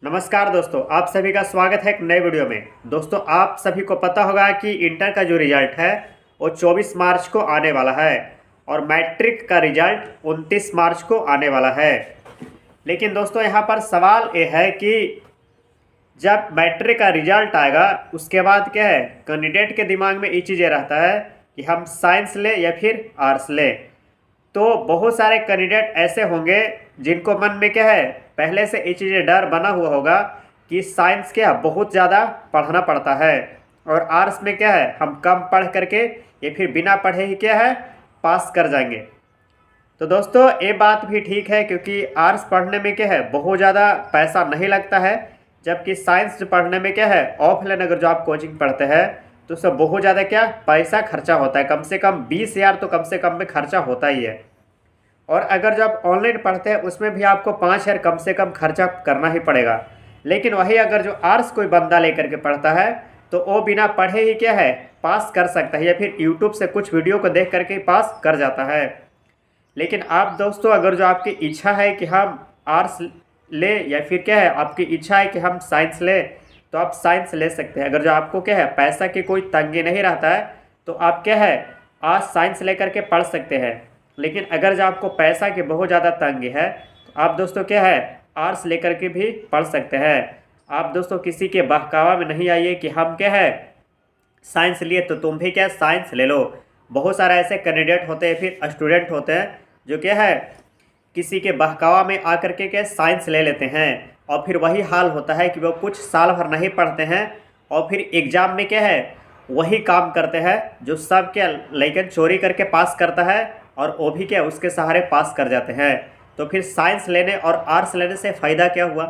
नमस्कार दोस्तों, आप सभी का स्वागत है एक नए वीडियो में। दोस्तों, आप सभी को पता होगा कि इंटर का जो रिजल्ट है वो 24 मार्च को आने वाला है और मैट्रिक का रिजल्ट 29 मार्च को आने वाला है। लेकिन दोस्तों, यहाँ पर सवाल ये है कि जब मैट्रिक का रिजल्ट आएगा उसके बाद क्या है, कैंडिडेट के दिमाग में ये चीज़ें रहता है कि हम साइंस लें या फिर आर्ट्स लें। तो बहुत सारे कैंडिडेट ऐसे होंगे जिनको मन में क्या है, पहले से ये चीज़ें डर बना हुआ होगा कि साइंस क्या बहुत ज़्यादा पढ़ना पड़ता है और आर्ट्स में क्या है, हम कम पढ़ करके या फिर बिना पढ़े ही क्या है पास कर जाएंगे। तो दोस्तों, ये बात भी ठीक है क्योंकि आर्ट्स पढ़ने में क्या है बहुत ज़्यादा पैसा नहीं लगता है, जबकि साइंस पढ़ने में क्या है ऑफलाइन अगर जो आप कोचिंग पढ़ते हैं तो उसमें बहुत ज़्यादा क्या पैसा खर्चा होता है। कम से कम 20,000 तो कम से कम में खर्चा होता ही है। और अगर जब ऑनलाइन पढ़ते हैं उसमें भी आपको 5,000 कम से कम खर्चा करना ही पड़ेगा। लेकिन वही अगर जो आर्ट्स कोई बंदा लेकर के पढ़ता है तो वो बिना पढ़े ही क्या है पास कर सकता है या फिर यूट्यूब से कुछ वीडियो को देख करके पास कर जाता है। लेकिन आप दोस्तों, अगर जो आपकी इच्छा है कि हम आर्ट्स ले या फिर क्या है आपकी इच्छा है कि हम साइंस ले, तो आप साइंस ले सकते हैं। अगर जो आपको क्या है पैसा की कोई तंगी नहीं रहता है तो आप क्या है आज साइंस लेकर के पढ़ सकते हैं। लेकिन अगर जो आपको पैसा की बहुत ज़्यादा तंगी है तो आप दोस्तों क्या है आर्ट्स लेकर के भी पढ़ सकते हैं। आप दोस्तों किसी के बहकावा में नहीं आइए कि हम क्या है साइंस लिए तो तुम भी क्या साइंस ले लो। बहुत सारे ऐसे कैंडिडेट होते हैं फिर स्टूडेंट होते हैं जो क्या है किसी के बहकावा में आकर के क्या साइंस ले लेते हैं और फिर वही हाल होता है कि वो कुछ साल भर नहीं पढ़ते हैं और फिर एग्ज़ाम में क्या है वही काम करते हैं जो सब क्या लेकिन चोरी करके पास करता है और वो भी क्या उसके सहारे पास कर जाते हैं। तो फिर साइंस लेने और आर्ट्स लेने से फ़ायदा क्या हुआ?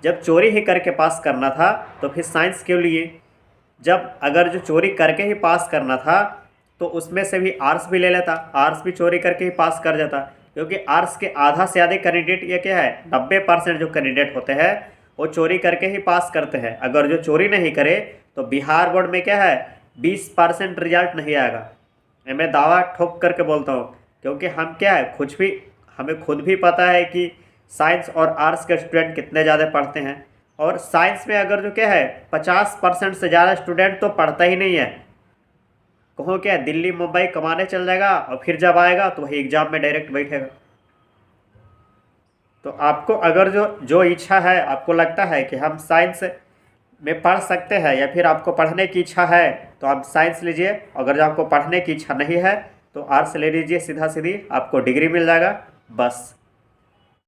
जब चोरी ही करके पास करना था तो फिर साइंस क्यों लिए? जब अगर जो चोरी करके ही पास करना था तो उसमें से भी आर्ट्स भी ले लेता, आर्ट्स भी चोरी करके ही पास कर जाता। क्योंकि आर्ट्स के आधा से ज़्यादा कैंडिडेट ये क्या है 90% जो कैंडिडेट होते हैं वो चोरी करके ही पास करते हैं। अगर जो चोरी नहीं करे तो बिहार बोर्ड में क्या है 20% रिजल्ट नहीं आएगा। ये मैं दावा ठोक करके बोलता हूँ क्योंकि हम क्या है हमें खुद भी पता है कि साइंस और आर्ट्स के स्टूडेंट कितने ज़्यादा पढ़ते हैं। और साइंस में अगर जो क्या है 50% से ज़्यादा स्टूडेंट तो पढ़ता ही नहीं है। कहो क्या दिल्ली मुंबई कमाने चल जाएगा और फिर जब आएगा तो वही एग्ज़ाम में डायरेक्ट बैठेगा। तो आपको अगर जो जो इच्छा है, आपको लगता है कि हम साइंस में पढ़ सकते हैं या फिर आपको पढ़ने की इच्छा है तो आप साइंस लीजिए। अगर जो आपको पढ़ने की इच्छा नहीं है तो आर्ट्स ले लीजिए, सीधा सीधी आपको डिग्री मिल जाएगा बस।